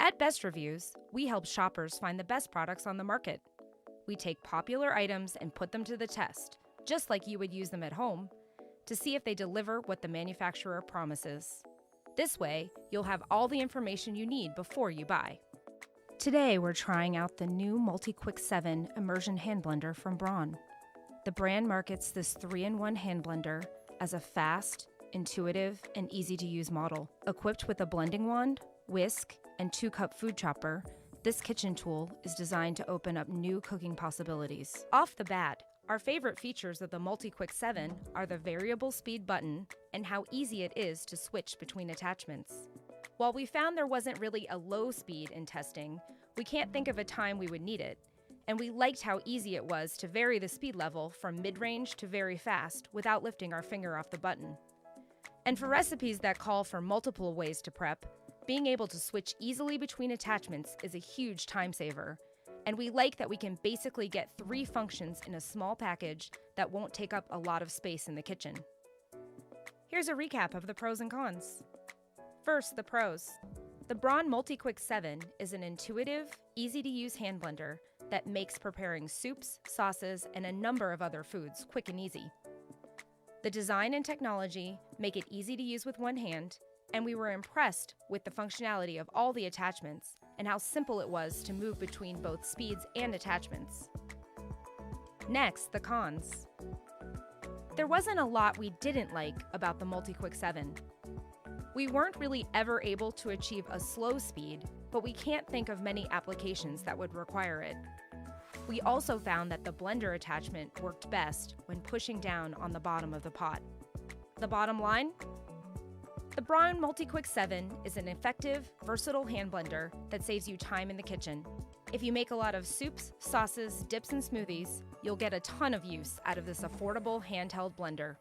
At Best Reviews, we help shoppers find the best products on the market. We take popular items and put them to the test, just like you would use them at home, to see if they deliver what the manufacturer promises. This way, you'll have all the information you need before you buy. Today, we're trying out the new Multi-Quick 7 Immersion hand blender from Braun. The brand markets this 3-in-1 hand blender as a fast, intuitive, and easy-to-use model. Equipped with a blending wand, whisk, and 2-cup food chopper, this kitchen tool is designed to open up new cooking possibilities. Off the bat, our favorite features of the Multi-Quick 7 are the variable speed button and how easy it is to switch between attachments. While we found there wasn't really a low speed in testing, we can't think of a time we would need it, and we liked how easy it was to vary the speed level from mid-range to very fast without lifting our finger off the button. And for recipes that call for multiple ways to prep, being able to switch easily between attachments is a huge time saver, and we like that we can basically get 3 functions in a small package that won't take up a lot of space in the kitchen. Here's a recap of the pros and cons. First, the pros. The Braun Multi-Quick 7 is an intuitive, easy-to-use hand blender that makes preparing soups, sauces, and a number of other foods quick and easy. The design and technology make it easy to use with one hand, and we were impressed with the functionality of all the attachments and how simple it was to move between both speeds and attachments. Next, the cons. There wasn't a lot we didn't like about the Multi-Quick 7. We weren't really ever able to achieve a slow speed, but we can't think of many applications that would require it. We also found that the blender attachment worked best when pushing down on the bottom of the pot. The bottom line? The Braun Multi-Quick 7 is an effective, versatile hand blender that saves you time in the kitchen. If you make a lot of soups, sauces, dips, and smoothies, you'll get a ton of use out of this affordable handheld blender.